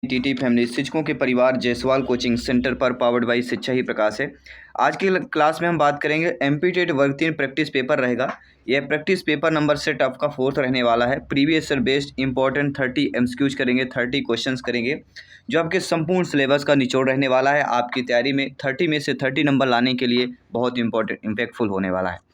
TT family शिक्षकों के परिवार जायसवाल कोचिंग सेंटर पर पावर्ड बाई शिक्षा ही प्रकाश है। आज की क्लास में हम बात करेंगे एमपी वर्ग 3 प्रैक्टिस पेपर रहेगा। यह प्रैक्टिस पेपर नंबर सेट आपका 4th रहने वाला है। Previous year based important 30 MCQs करेंगे, 30 क्वेश्चंस करेंगे जो आपके संपूर्ण सिलेबस का निचोड़ रहने वाला है। आपकी तैयारी में 30 में से 30 नंबर लाने के लिए बहुत इंपॉर्टेंट इम्पैक्टफुल होने वाला है।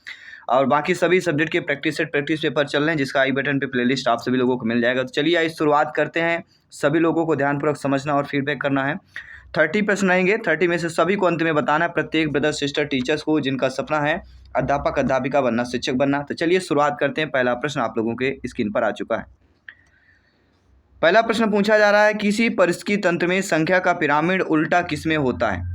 और बाकी सभी सब्जेक्ट के प्रैक्टिस सेट प्रैक्टिस पेपर चल रहे हैं जिसका आई बटन पे प्लेलिस्ट आप सभी लोगों को मिल जाएगा। तो चलिए आज शुरुआत करते हैं। सभी लोगों को ध्यानपूर्वक समझना और फीडबैक करना है। 30 प्रश्न रहेंगे, 30 में से सभी को अंत में बताना है, प्रत्येक ब्रदर सिस्टर टीचर्स को जिनका सपना है अध्यापक अध्यापिका बनना, शिक्षक बनना। तो चलिए शुरुआत करते हैं। पहला प्रश्न आप लोगों के स्क्रीन पर आ चुका है। पहला प्रश्न पूछा जा रहा है, किसी परिस्थिति तंत्र में संख्या का पिरामिड उल्टा किसमें होता है।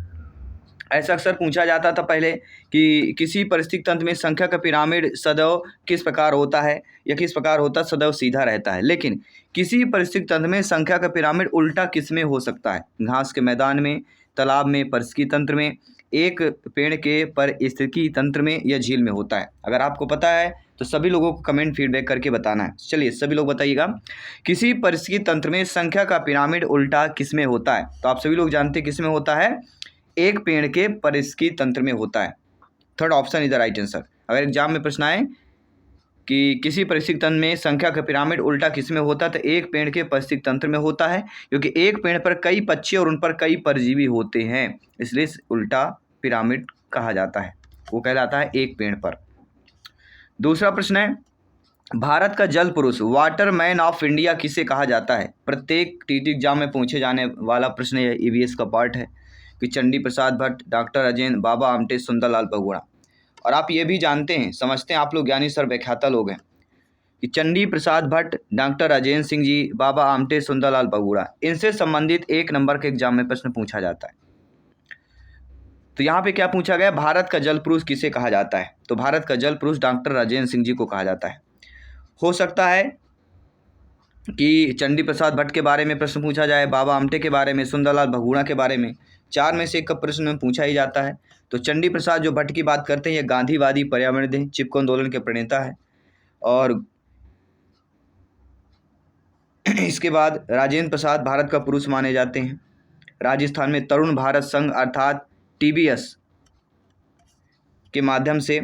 ऐसा अक्सर पूछा जाता था पहले कि किसी परिस्थिति तंत्र में संख्या का पिरामिड सदैव किस प्रकार होता है या किस प्रकार होता है, सदैव सीधा रहता है। लेकिन किसी परिस्थिति तंत्र में संख्या का पिरामिड उल्टा किस में हो सकता है। घास के मैदान में, तालाब में, परिस्थिति तंत्र में, एक पेड़ के परिस्थिति तंत्र में या झील में होता है। अगर आपको पता है तो सभी लोगों को कमेंट फीडबैक करके बताना है। चलिए सभी लोग बताइएगा, किसी परिस्थिति तंत्र में संख्या का पिरामिड उल्टा किस में होता है। तो आप सभी लोग जानते हैं किस में होता है, एक पेड़ के परिस्थिति तंत्र में होता है। Third option is the right answer. अगर एग्जाम में प्रश्न आए कि किसी परिस्थिति तंत्र में संख्या का पिरामिड उल्टा किस में होता है, तो एक पेड़ के परिस्थिति तंत्र में होता है, क्योंकि एक पेड़ पर कई पक्षी और उन पर कई परजीवी होते हैं, इसलिए उल्टा पिरामिड कहा जाता है। वो कहलाता है एक पेड़ पर। दूसरा प्रश्न है, भारत का जल पुरुष वाटर मैन ऑफ इंडिया किसे कहा जाता है। प्रत्येक टीटी एग्जाम में पूछे जाने वाला प्रश्न है, ईवीएस का पार्ट है कि चंडी प्रसाद भट्ट, डॉक्टर राजेंद्र, बाबा आमटे, सुंदरलाल बहुगुणा। और आप ये भी जानते हैं, समझते हैं आप लोग ज्ञानी सर व्याख्याता लोग हैं कि चंडी प्रसाद भट्ट, डॉक्टर राजेंद्र सिंह जी, बाबा आमटे, सुंदरलाल बहुगुणा, इनसे संबंधित एक नंबर के एग्जाम में प्रश्न पूछा जाता है। तो यहाँ पे क्या पूछा गया, भारत का जल पुरुष किसे कहा जाता है। तो भारत का जल पुरुष डॉक्टर राजेंद्र सिंह जी को कहा जाता है। हो सकता है कि चंडी प्रसाद भट्ट के बारे में प्रश्न पूछा जाए, बाबा आमटे के बारे में, सुंदरलाल बहुगुणा के बारे में। 4 में से एक का प्रश्न पूछा ही जाता है। तो चंडी प्रसाद जो भट्ट की बात करते हैं, ये गांधीवादी पर्यावरण चिपको आंदोलन के प्रणेता है। और इसके बाद राजेंद्र प्रसाद भारत का पुरुष माने जाते हैं। राजस्थान में तरुण भारत संघ अर्थात टीबीएस के माध्यम से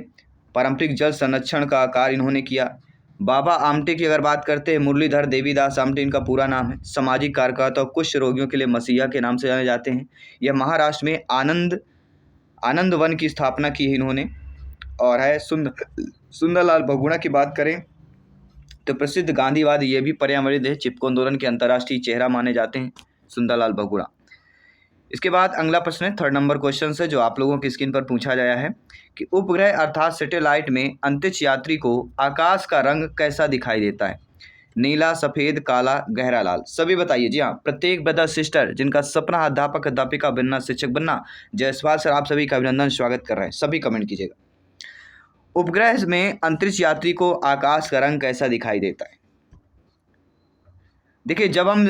पारंपरिक जल संरक्षण का कार्य इन्होंने किया। बाबा आमटे की अगर बात करते हैं, मुरलीधर देवीदास आमटे इनका पूरा नाम है। सामाजिक कार्यकर्ता और कुष्ठ रोगियों के लिए मसीहा के नाम से जाने जाते हैं। यह महाराष्ट्र में आनंद वन की स्थापना की है इन्होंने। और है सुंदरलाल बहुगुणा की बात करें तो प्रसिद्ध गांधीवादी, ये भी पर्यावरण चिपको आंदोलन के अंतर्राष्ट्रीय चेहरा माने जाते हैं, सुंदरलाल बहुगुणा। इसके बाद अगला प्रश्न है, 3rd नंबर क्वेश्चन है जो आप लोगों की स्क्रीन पर पूछा गया है कि उपग्रह अर्थात सैटेलाइट में अंतरिक्ष यात्री को आकाश का रंग कैसा दिखाई देता है। नीला, सफ़ेद, काला, गहरा लाल। सभी बताइए। जी हाँ, प्रत्येक ब्रदर सिस्टर जिनका सपना अध्यापक अध्यापिका बनना, शिक्षक बनना, जायसवाल सर आप सभी का अभिनंदन स्वागत कर रहे हैं। सभी कमेंट कीजिएगा। उपग्रह में अंतरिक्ष यात्री को आकाश का रंग कैसा दिखाई देता है। देखिए, जब हम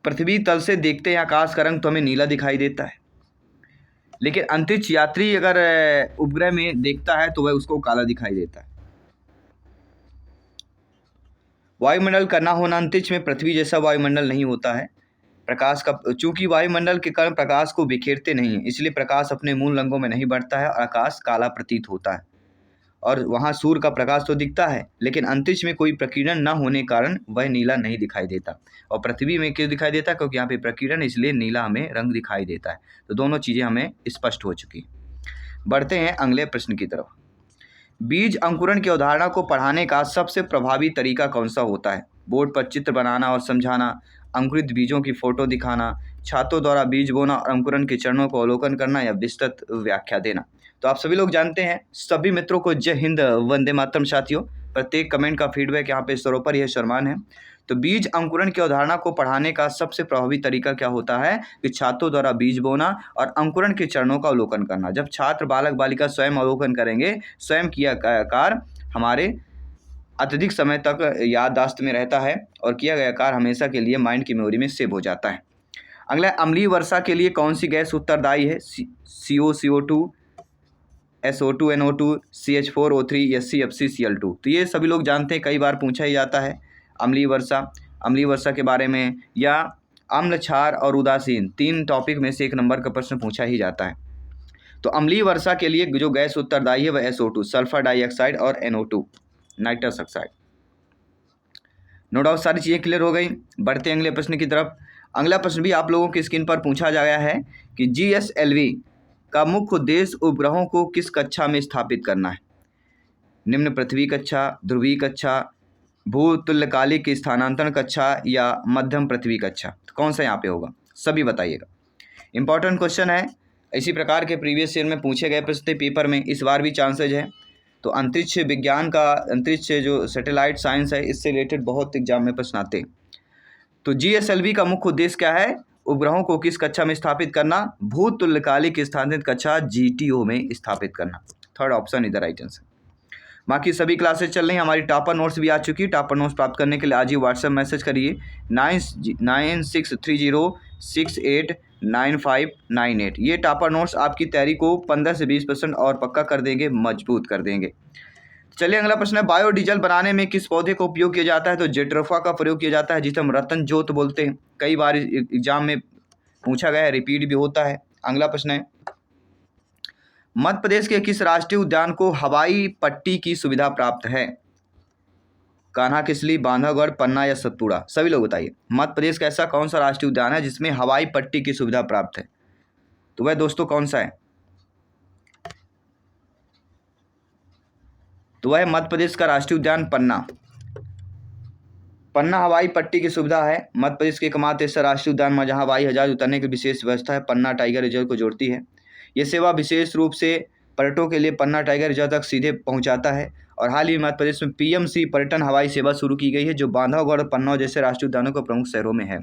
पृथ्वी तल से देखते हैं आकाश का रंग तो हमें नीला दिखाई देता है, लेकिन अंतरिक्ष यात्री अगर उपग्रह में देखता है तो वह उसको काला दिखाई देता है। वायुमंडल का ना होना, अंतरिक्ष में पृथ्वी जैसा वायुमंडल नहीं होता है। प्रकाश का, चूंकि वायुमंडल के कारण प्रकाश को बिखेरते नहीं है, इसलिए प्रकाश अपने मूल रंगों में नहीं बढ़ता है और आकाश काला प्रतीत होता है। और वहाँ सूर्य का प्रकाश तो दिखता है, लेकिन अंतरिक्ष में कोई प्रकीर्णन न होने के कारण वह नीला नहीं दिखाई देता। और पृथ्वी में क्यों दिखाई देता है, क्योंकि यहाँ पे प्रकीर्णन, इसलिए नीला हमें रंग दिखाई देता है। तो दोनों चीज़ें हमें स्पष्ट हो चुकी। बढ़ते हैं अगले प्रश्न की तरफ। बीज अंकुरण की अवधारणा को पढ़ाने का सबसे प्रभावी तरीका कौन सा होता है। बोर्ड पर चित्र बनाना और समझाना, अंकुरित बीजों की फोटो दिखाना, छात्रों द्वारा बीज बोना और अंकुरण के चरणों को अवलोकन करना या विस्तृत व्याख्या देना। तो आप सभी लोग जानते हैं। सभी मित्रों को जय हिंद, वंदे मातरम। साथियों, प्रत्येक कमेंट का फीडबैक यहाँ पे सर्वोपरि यह सम्मान है। तो बीज अंकुरण की अवधारणा को पढ़ाने का सबसे प्रभावी तरीका क्या होता है कि छात्रों द्वारा बीज बोना और अंकुरण के चरणों का अवलोकन करना। जब छात्र बालक बालिका स्वयं अवलोकन करेंगे, स्वयं किया गया कार्य हमारे अत्यधिक समय तक याददाश्त में रहता है और किया गया कार्य हमेशा के लिए माइंड की मेमोरी में सेव हो जाता है। अगला, अम्लीय वर्षा के लिए कौन सी गैस उत्तरदायी है। CO2, SO2, NO2, CH4O3 या CFC-Cl2। तो ये सभी लोग जानते हैं, कई बार पूछा ही जाता है अम्लीय वर्षा के बारे में, या अम्ल, क्षार और उदासीन 3 टॉपिक में से 1 नंबर का प्रश्न पूछा ही जाता है। तो अम्लीय वर्षा के लिए जो गैस उत्तरदायी है वह SO2 सल्फर डाइऑक्साइड और NO2 nitrous oxide. No doubt सारी चीज़ें क्लियर हो गई। बढ़ते हैं अगले प्रश्न की तरफ। अगला प्रश्न भी आप लोगों की स्क्रीन पर पूछा गया है कि GSLV का मुख्य उद्देश्य उपग्रहों को किस कक्षा में स्थापित करना है? निम्न पृथ्वी कक्षा, ध्रुवीय कक्षा, भूतुल्यकालिक स्थानांतरण कक्षा या मध्यम पृथ्वी कक्षा? तो कौन सा यहाँ पे होगा, सभी बताइएगा। इंपॉर्टेंट क्वेश्चन है, इसी प्रकार के प्रीवियस ईयर में पूछे गए प्रश्न पेपर में इस बार भी चांसेज है। तो अंतरिक्ष विज्ञान का, अंतरिक्ष जो सैटेलाइट साइंस है, इससे रिलेटेड बहुत एग्जाम में प्रश्न आते हैं। तो GSLV का मुख्य उद्देश्य क्या है? उपग्रहों को किस कक्षा में स्थापित करना? भूतुल्यकालिक स्थानांतरित कक्षा GTO में स्थापित करना। थर्ड ऑप्शन इधर राइट आंसर। बाकी सभी क्लासेस चल रही हैं, हमारी टॉपर नोट्स भी आ चुकी है। टॉपर नोट्स प्राप्त करने के लिए आज ही व्हाट्सएप मैसेज करिए 9630689598। ये टॉपर नोट्स आपकी तैयारी को 15 से 20% और पक्का कर देंगे, मजबूत कर देंगे। चलिए अगला प्रश्न है, बायोडीजल बनाने में किस पौधे का उपयोग किया जाता है? तो जेट्रोफा का प्रयोग किया जाता है, जिसे हम रतन जोत बोलते हैं। कई बार एग्जाम में पूछा गया है, रिपीट भी होता है। अगला प्रश्न है, मध्य प्रदेश के किस राष्ट्रीय उद्यान को हवाई पट्टी की सुविधा प्राप्त है? कान्हा किसली, बांधवगढ़, पन्ना या सतपुड़ा? सभी लोग बताइए, मध्य प्रदेश का ऐसा कौन सा राष्ट्रीय उद्यान है जिसमें हवाई पट्टी की सुविधा प्राप्त है? तो वह दोस्तों कौन सा है? तो वह मध्य प्रदेश का राष्ट्रीय उद्यान पन्ना। पन्ना हवाई पट्टी की सुविधा है। मध्य प्रदेश के एकमात्र ऐसा राष्ट्रीय उद्यान में जहां हवाई जहाज उतरने की विशेष व्यवस्था है, पन्ना टाइगर रिजर्व को जोड़ती है। ये सेवा विशेष रूप से पर्यटकों के लिए पन्ना टाइगर रिजर्व तक सीधे पहुंचाता है। और हाल ही मध्य प्रदेश में PMC पर्यटन हवाई सेवा शुरू की गई है, जो बांधवगढ़ और पन्ना जैसे राष्ट्रीय उद्यानों के प्रमुख शहरों में है।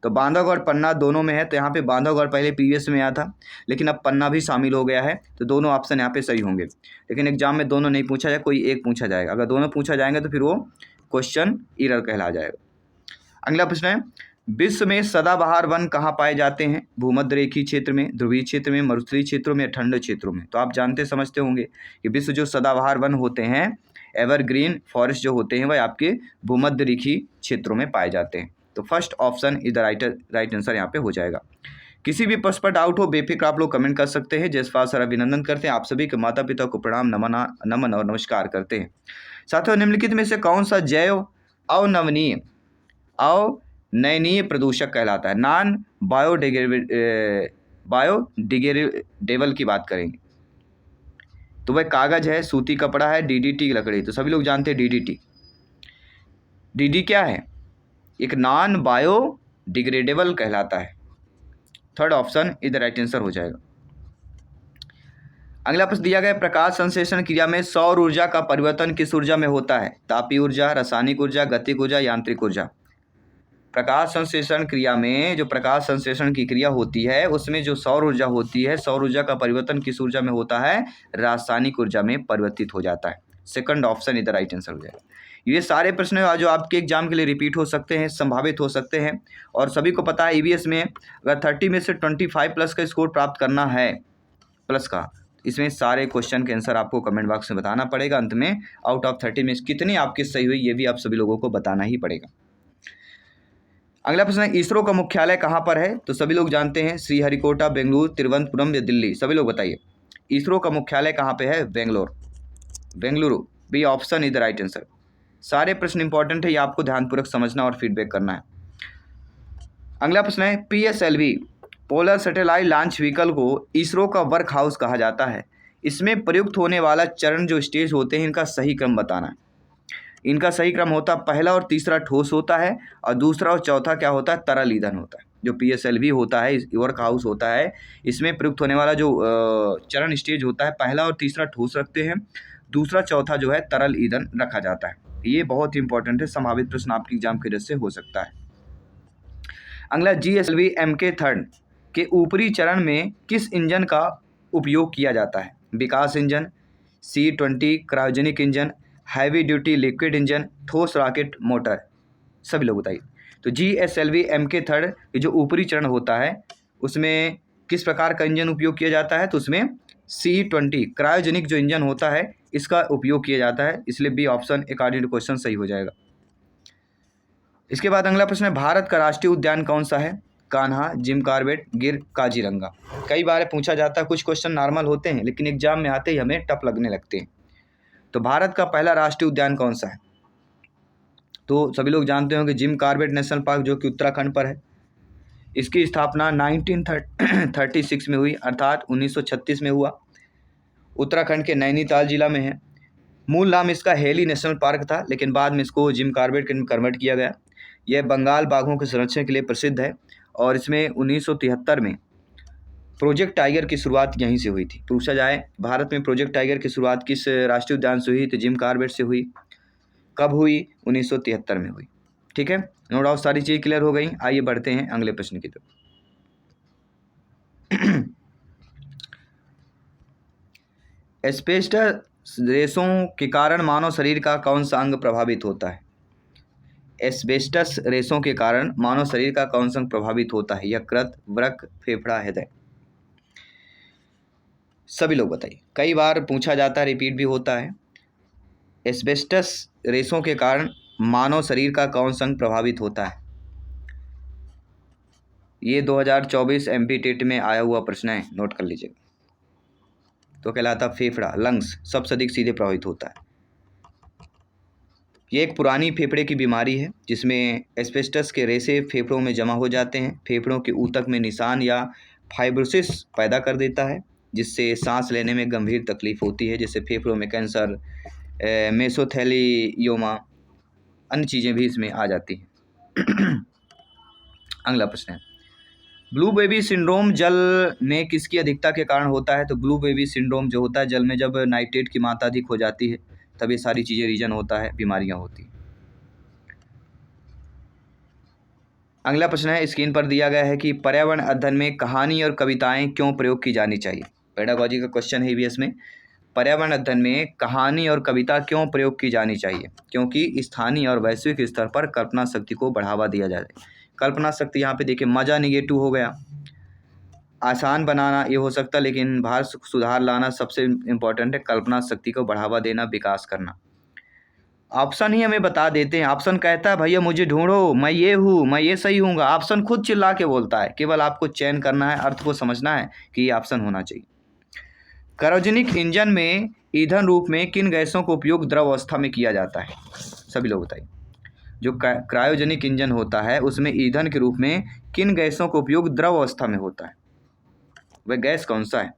तो बांधवगढ़ पन्ना दोनों में है। तो यहाँ पे बांधवगढ़ पहले प्रीवियस में आया था, लेकिन अब पन्ना भी शामिल हो गया है। तो दोनों ऑप्शन यहाँ पे सही होंगे, लेकिन एग्जाम में दोनों नहीं पूछा जाए, कोई एक पूछा जाएगा। अगर दोनों पूछा जाएंगे तो फिर वो क्वेश्चन एरर कहला जाएगा। अगला प्रश्न है, विश्व में सदाबहार वन कहाँ पाए जाते हैं? भूमध्य रेखीय क्षेत्र में, ध्रुवीय क्षेत्र में, मरुस्थलीय क्षेत्रों में, ठंडे क्षेत्रों में? तो आप जानते समझते होंगे कि विश्व जो सदाबहार वन होते हैं, एवरग्रीन फॉरेस्ट जो होते हैं, वह आपके भूमध्य रेखीय क्षेत्रों में पाए जाते हैं। तो फर्स्ट ऑप्शन इधर राइट आंसर यहाँ पे हो जाएगा। किसी भी प्रश्न पर डाउट हो बेफिक्र आप लोग कमेंट कर सकते हैं। जयसवाल सर अभिनंदन करते हैं, आप सभी के माता पिता को प्रणाम, नमन और नमस्कार करते हैं। साथियों, निम्नलिखित में से कौन सा जैव अवनयनीय प्रदूषक कहलाता है? नॉन बायोडिग्रेडेबल की बात करेंगे तो वह कागज है, सूती कपड़ा है, DDT लकड़ी। तो सभी लोग जानते हैं DDT क्या है? एक नॉन बायोडिग्रेडेबल कहलाता है। थर्ड ऑप्शन इधर राइट आंसर हो जाएगा। अगला प्रश्न दिया गया, प्रकाश संश्लेषण क्रिया में सौर ऊर्जा का परिवर्तन किस ऊर्जा में होता है? तापीय ऊर्जा, रासायनिक ऊर्जा, गतिक ऊर्जा, यांत्रिक ऊर्जा? प्रकाश संश्लेषण क्रिया में जो प्रकाश संश्लेषण की क्रिया होती है, उसमें जो सौर ऊर्जा होती है, सौर ऊर्जा का परिवर्तन किस ऊर्जा में होता है? रासायनिक ऊर्जा में परिवर्तित हो जाता है। सेकंड ऑप्शन इधर राइट आंसर हो जाएगा। ये सारे प्रश्न जो आपके एग्जाम के लिए रिपीट हो सकते हैं, संभावित हो सकते हैं। और सभी को पता है EVS में अगर 30 में से 25 प्लस का स्कोर प्राप्त करना है, प्लस का, इसमें सारे क्वेश्चन के आंसर आपको कमेंट बॉक्स में बताना पड़ेगा। अंत में आउट ऑफ 30 में कितनी आपकी सही हुई, ये भी आप सभी लोगों को बताना ही पड़ेगा। अगला प्रश्न है, इसरो का मुख्यालय कहाँ पर है? तो सभी लोग जानते हैं, श्रीहरिकोटा, बेंगलुरु, तिरुवनंतपुरम या दिल्ली? सभी लोग बताइए, इसरो का मुख्यालय कहाँ पे है? Bengaluru B option is the right answer. सारे प्रश्न इंपॉर्टेंट है, ये आपको ध्यानपूर्वक समझना और फीडबैक करना है। अगला प्रश्न है, PSLV polar satellite launch vehicle को इसरो का वर्क हाउस कहा जाता है। इसमें प्रयुक्त होने वाला चरण जो स्टेज होते हैं, इनका सही क्रम बताना है। इनका सही क्रम होता है, पहला और तीसरा ठोस होता है, और दूसरा और चौथा क्या होता है? तरल ईंधन होता है। जो PSLV होता है, वर्क हाउस होता है, इसमें प्रयुक्त होने वाला जो चरण स्टेज होता है, पहला और तीसरा ठोस रखते हैं, दूसरा चौथा जो है तरल ईंधन रखा जाता है। ये बहुत इंपॉर्टेंट है, संभावित प्रश्न आपके एग्जाम के दृष्टि से हो सकता है। अगला, GSLV MK3 के ऊपरी चरण में किस इंजन का उपयोग किया जाता है? Vikas engine, C20 cryogenic engine, heavy duty liquid engine, ठोस रॉकेट मोटर? सभी लोग बताइए। तो GSLV MK3 ये जो ऊपरी चरण होता है, उसमें किस प्रकार का इंजन उपयोग किया जाता है? तो उसमें C20 क्रायोजेनिक जो इंजन होता है, इसका उपयोग किया जाता है। इसलिए B option according to question सही हो जाएगा। इसके बाद अगला प्रश्न है, भारत का राष्ट्रीय उद्यान कौन सा है? कान्हा, जिम कॉर्बेट, गिर, काजीरंगा। कई बार पूछा जाता है, कुछ क्वेश्चन नॉर्मल होते हैं लेकिन एग्जाम में आते ही हमें टफ लगने लगते हैं। तो भारत का पहला राष्ट्रीय उद्यान कौन सा है? तो सभी लोग जानते होंगे जिम कॉर्बेट नेशनल पार्क, जो कि उत्तराखंड पर है। इसकी स्थापना 1936 में हुई, अर्थात 1936 में हुआ। उत्तराखंड के नैनीताल जिला में है। मूल नाम इसका हेली नेशनल पार्क था, लेकिन बाद में इसको जिम कॉर्बेट में कन्वर्ट किया गया। यह बंगाल बाघों के संरक्षण के लिए प्रसिद्ध है और इसमें 1973 में प्रोजेक्ट टाइगर की शुरुआत यहीं से हुई थी। पूछा जाए भारत में प्रोजेक्ट टाइगर की शुरुआत किस राष्ट्रीय उद्यान से हुई? तो जिम कॉर्बेट से हुई। कब हुई? 1973 में हुई। ठीक है, नो डाउट सारी चीज़ क्लियर हो गई। आइए बढ़ते हैं अगले प्रश्न की तरफ। एस्बेस्टस रेशों के कारण मानव शरीर का कौन सा अंग प्रभावित होता है? एस्बेस्टस रेशों के कारण मानव शरीर का कौन सा अंग प्रभावित होता है? यकृत, वृक्क, फेफड़ा, हृदय। सभी लोग बताइए, कई बार पूछा जाता है, रिपीट भी होता है। एस्बेस्टस रेशों के कारण मानव शरीर का कौन सा अंग प्रभावित होता है? ये 2024 एमपी टेट में आया हुआ प्रश्न है, नोट कर लीजिएगा। तो कहलाता फेफड़ा, लंग्स सबसे अधिक सीधे प्रभावित होता है। ये एक पुरानी फेफड़े की बीमारी है जिसमें एस्बेस्टस के रेशे फेफड़ों में जमा हो जाते हैं। फेफड़ों के ऊतक में निशान या फाइब्रोसिस पैदा कर देता है, जिससे सांस लेने में गंभीर तकलीफ होती है, जैसे फेफड़ों में कैंसर, मेसोथेलियोमा, अन्य चीज़ें भी इसमें आ जाती हैं। अगला प्रश्न है, ब्लू बेबी सिंड्रोम जल में किसकी अधिकता के कारण होता है? तो ब्लू बेबी सिंड्रोम जो होता है, जल में जब नाइट्रेट की मात्रा अधिक हो जाती है तब ये सारी चीज़ें रीजन होता है, बीमारियां होती हैं। अगला प्रश्न है, स्क्रीन पर दिया गया है कि पर्यावरण अध्ययन में कहानी और कविताएं क्यों प्रयोग की जानी चाहिए? पेडागॉजी का क्वेश्चन है ईवीएस में। पर्यावरण अध्ययन में कहानी और कविता क्यों प्रयोग की जानी चाहिए? क्योंकि स्थानीय और वैश्विक स्तर पर कल्पना शक्ति को बढ़ावा दिया जाए। कल्पना शक्ति यहाँ पे देखिए, मजा निगेटिव हो गया, आसान बनाना ये हो सकता, लेकिन भारत सुधार लाना सबसे इम्पोर्टेंट है। कल्पना शक्ति को बढ़ावा देना, विकास करना। ऑप्शन ही हमें बता देते हैं। ऑप्शन कहता है भैया मुझे ढूंढो, मैं ये हूँ, मैं ये सही हूँगा। ऑप्शन खुद चिल्ला के बोलता है, केवल आपको चयन करना है, अर्थ को समझना है कि ये ऑप्शन होना चाहिए। क्रायोजेनिक इंजन में ईंधन रूप में किन गैसों का उपयोग द्रव अवस्था में किया जाता है? सभी लोग बताइए। जो क्रायोजेनिक इंजन होता है उसमें ईंधन के रूप में किन गैसों का उपयोग द्रव अवस्था में होता है? वह गैस कौन सा है?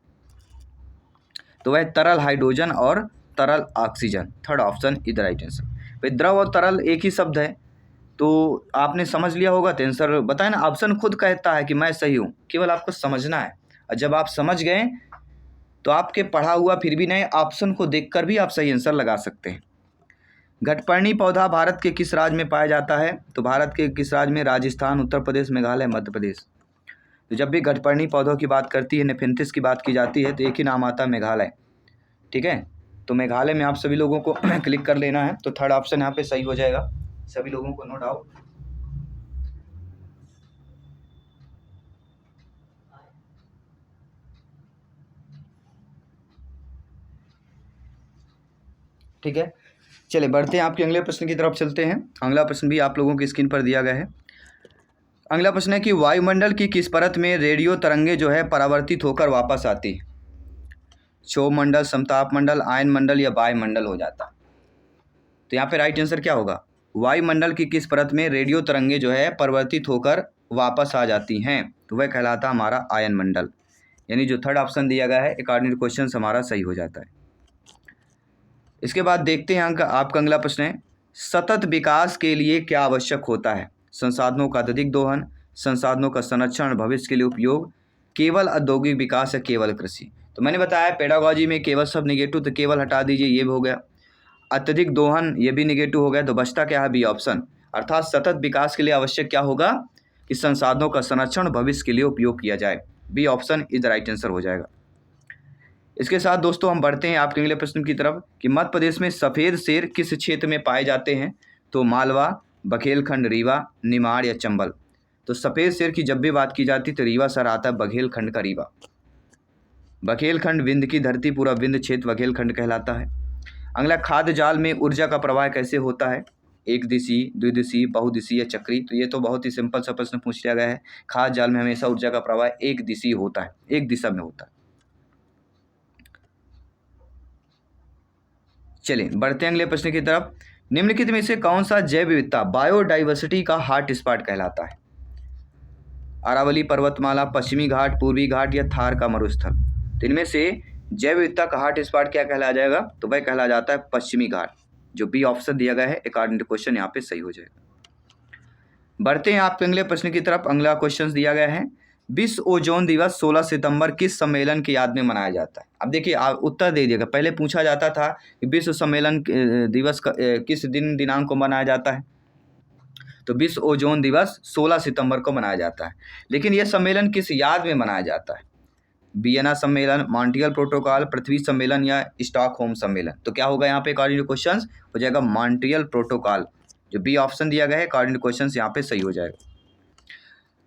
तो वह तरल हाइड्रोजन और तरल oxygen. Third option is the right answer. भाई द्रव और तरल एक ही शब्द है, तो आपने समझ लिया होगा तो आंसर बताए ना। ऑप्शन खुद कहता है कि मैं सही हूँ, केवल आपको समझना है। और जब आप समझ गए तो आपके पढ़ा हुआ फिर भी नए ऑप्शन को देखकर भी आप सही आंसर लगा सकते हैं। घटपर्णी पौधा भारत के किस राज्य में पाया जाता है? तो भारत के किस राज्य में? राजस्थान, उत्तर प्रदेश, मेघालय, मध्य प्रदेश। तो जब भी घटपर्णी पौधों की बात करती है, नेफेंथिस की बात की जाती है, तो एक ही नाम आता है, मेघालय। ठीक है, तो मेघालय में आप सभी लोगों को क्लिक कर लेना है। तो थर्ड ऑप्शन यहाँ पे सही हो जाएगा सभी लोगों को, नो डाउट। ठीक है, चलिए बढ़ते हैं आपके अगले प्रश्न की तरफ चलते हैं। अगला प्रश्न भी आप लोगों की स्क्रीन पर दिया गया है। अगला प्रश्न है कि वायुमंडल की किस परत में रेडियो तरंगे जो है परावर्तित होकर वापस आती है? क्षोभ मंडल, समताप मंडल, आयन मंडल या वायुमंडल हो जाता। तो यहाँ पे राइट आंसर क्या होगा? वायुमंडल की किस परत में रेडियो तरंगे जो है परिवर्तित होकर वापस आ जाती हैं? तो वह कहलाता हमारा आयन मंडल। यानी जो थर्ड ऑप्शन दिया गया है अकॉर्डिंग टू क्वेश्चन हमारा सही हो जाता है। इसके बाद देखते हैं आपका अगला प्रश्न है, सतत विकास के लिए क्या आवश्यक होता है? संसाधनों का अत्यधिक दोहन, संसाधनों का संरक्षण, भविष्य के लिए उपयोग, केवल औद्योगिक विकास या केवल कृषि। तो मैंने बताया पेडागॉजी में केवल सब निगेटिव, तो केवल हटा दीजिए, ये भी हो गया। अत्यधिक दोहन ये भी निगेटिव हो गया, तो बचता क्या है? B option. अर्थात सतत विकास के लिए आवश्यक क्या होगा? कि संसाधनों का संरक्षण, भविष्य के लिए उपयोग किया जाए। B option is the right answer हो जाएगा। इसके साथ दोस्तों हम बढ़ते हैं आपके अगले प्रश्न की तरफ कि मध्य प्रदेश में सफ़ेद शेर किस क्षेत्र में पाए जाते हैं? तो मालवा, बघेलखंड, रीवा, निमाड़ या चंबल। तो सफ़ेद शेर की जब भी बात की जाती तो रीवा सर आता है, बघेलखंड का रीवा। बघेलखंड विंध्य की धरती, पूरा विंध्य क्षेत्र बघेलखंड कहलाता है। अगला, खाद्य जाल में ऊर्जा का प्रवाह कैसे होता है? एक दिशी, द्विदिशी, बहुदिशी या चक्री। तो ये तो बहुत ही सिंपल सा प्रश्न पूछ लिया गया है। खास जाल में हमेशा ऊर्जा का प्रवाह एक दिशी होता है, एक दिशा में होता है। चलिए बढ़ते हैं अगले प्रश्न की तरफ। निम्नलिखित में से कौन सा जैव विविधता बायोडाइवर्सिटी का हॉट स्पॉट कहलाता है? अरावली पर्वतमाला, पश्चिमी घाट, पूर्वी घाट या थार का मरुस्थल। तो इनमें से जैव विविधता का हॉट स्पॉट क्या कहलाया जाएगा? तो वह कहला जाता है पश्चिमी घाट। जो बी ऑप्शन दिया गया है अकॉर्डिंग टू क्वेश्चन यहाँ पे सही हो जाएगा। बढ़ते हैं आपके अगले प्रश्न की तरफ। अगला क्वेश्चन दिया गया है, विश्व ओजोन दिवस 16 सितंबर किस सम्मेलन की याद में मनाया जाता है? अब देखिए उत्तर दे दिएगा। पहले पूछा जाता था कि विश्व सम्मेलन दिवस किस दिनांक को मनाया जाता है? तो विश्व ओजोन दिवस 16 सितंबर को मनाया जाता है। लेकिन यह सम्मेलन किस याद में मनाया जाता है? वियना सम्मेलन, मॉन्ट्रियल प्रोटोकॉल, पृथ्वी सम्मेलन या स्टॉकहोम सम्मेलन। तो क्या होगा यहाँ पे अकॉर्डिंग टू क्वेश्चन? हो जाएगा मॉन्ट्रियल प्रोटोकॉल। जो बी ऑप्शन दिया गया है अकॉर्डिंग टू क्वेश्चन यहाँ पे सही हो जाएगा।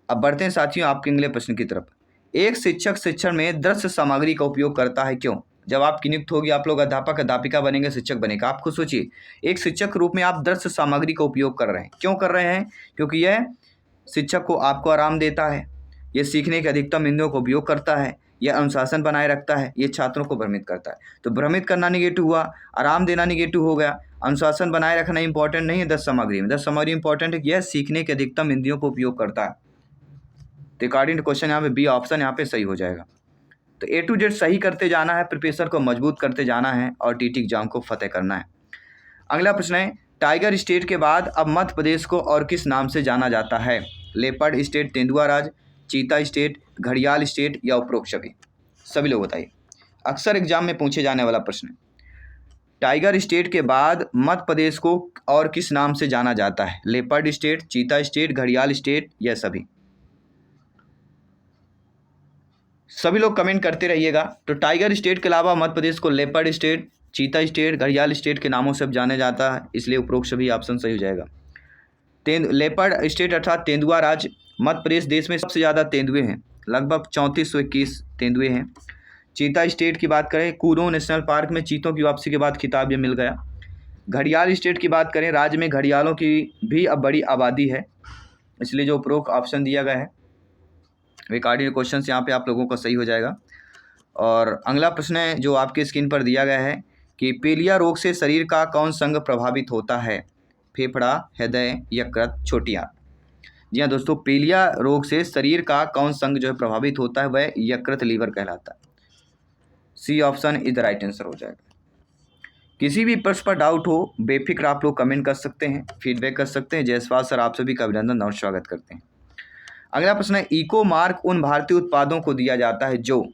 अब बढ़ते हैं साथियों आपके अगले प्रश्न की तरफ। एक शिक्षक शिक्षण में दृश्य सामग्री का उपयोग करता है, क्यों? जब आपकी नियुक्त होगी, आप लोग अध्यापक अध्यापिका बनेंगे, शिक्षक बनेगा, आप खुद सोचिए एक शिक्षक के रूप में आप दृश्य सामग्री का उपयोग कर रहे हैं। क्यों कर रहे हैं? क्योंकि यह शिक्षक को आपको आराम देता है, यह सीखने के अधिकतम इंद्रियों का उपयोग करता है, यह अनुशासन बनाए रखता है, ये छात्रों को भ्रमित करता है। तो भ्रमित करना निगेटिव हुआ, आराम देना निगेटिव हो गया, अनुशासन बनाए रखना इंपॉर्टेंट नहीं है दस सामग्री में। दस सामग्री इंपॉर्टेंट है कि यह सीखने के अधिकतम इंद्रियों को उपयोग करता है। तो अकॉर्डिंग टू क्वेश्चन यहाँ पे बी ऑप्शन यहाँ पे सही हो जाएगा। तो ए टू जेड सही करते जाना है, प्रिपरेशन को मजबूत करते जाना है और टीटी एग्जाम को फतेह करना है। अगला प्रश्न है, टाइगर स्टेट के बाद अब मध्य प्रदेश को और किस नाम से जाना जाता है? लेपर्ड स्टेट, तेंदुआ राज, चीता स्टेट, घड़ियाल स्टेट या उपरोक्त सभी? सभी लोग बताइए, अक्सर एग्जाम में पूछे जाने वाला प्रश्न है। टाइगर स्टेट के बाद मध्य प्रदेश को और किस नाम से जाना जाता है? लेपर्ड स्टेट, चीता स्टेट, घड़ियाल स्टेट या सभी? सभी लोग कमेंट करते रहिएगा। तो टाइगर स्टेट के अलावा मध्य प्रदेश को लेपर्ड स्टेट, चीता स्टेट, घड़ियाल स्टेट के नामों से जाना जाता है, इसलिए उपरोक्त सभी ऑप्शन सही हो जाएगा। लेपर्ड स्टेट अर्थात तेंदुआ राज्य। मध्य प्रदेश देश में सबसे ज़्यादा तेंदुए हैं, लगभग 3421 तेंदुए हैं। चीता स्टेट की बात करें, कूनो नेशनल पार्क में चीतों की वापसी के बाद खिताब ये मिल गया। घड़ियाल स्टेट की बात करें, राज्य में घड़ियालों की भी अब बड़ी आबादी है, इसलिए जो उपरोक्त ऑप्शन दिया गया है अकॉर्डिंग क्वेश्चन यहाँ पे आप लोगों का सही हो जाएगा। और अगला प्रश्न है जो आपके स्क्रीन पर दिया गया है कि पीलिया रोग से शरीर का कौन सा अंग प्रभावित होता है? फेफड़ा, हृदय, यकृत, छोटी आंत। जी हाँ दोस्तों, पीलिया रोग से शरीर का कौन सा अंग जो है प्रभावित होता है वह यकृत, लीवर कहलाता है। C option is the right answer हो जाएगा। किसी भी प्रश्न पर डाउट हो बेफिक्र आप लोग कमेंट कर सकते हैं, फीडबैक कर सकते हैं। जयसवाल सर आप सभी का अभिनंदन और स्वागत करते हैं। अगला प्रश्न है, इको मार्क उन भारतीय उत्पादों को दिया जाता है जो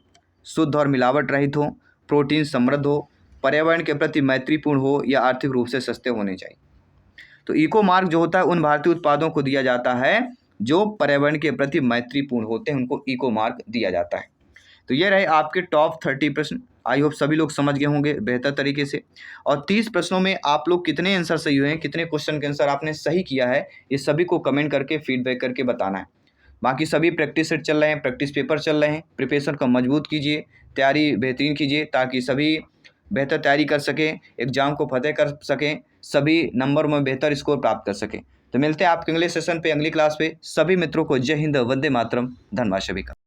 शुद्ध और मिलावट रहित हो, प्रोटीन समृद्ध हो, पर्यावरण के प्रति मैत्रीपूर्ण हो या आर्थिक रूप से सस्ते होने चाहिए। तो इको मार्क जो होता है उन भारतीय उत्पादों को दिया जाता है जो पर्यावरण के प्रति मैत्रीपूर्ण होते हैं, उनको इको मार्क दिया जाता है। तो ये रहे आपके टॉप 30 प्रश्न। आई होप सभी लोग समझ गए होंगे बेहतर तरीके से। और 30 प्रश्नों में आप लोग कितने आंसर सही हुए हैं, कितने क्वेश्चन के आंसर आपने सही किया है, ये सभी को कमेंट करके फीडबैक करके बताना है। बाकी सभी प्रैक्टिस सेट चल रहे हैं, प्रैक्टिस पेपर चल रहे हैं। प्रिपरेशन को मजबूत कीजिए, तैयारी बेहतरीन कीजिए ताकि सभी बेहतर तैयारी कर सकें, एग्जाम को फतेह कर सकें, सभी नंबर में बेहतर स्कोर प्राप्त कर सकें। तो मिलते हैं आपके अगले सेशन पे, अगली क्लास पे। सभी मित्रों को जय हिंद, वंदे मातरम, धन्यवाद सभी का।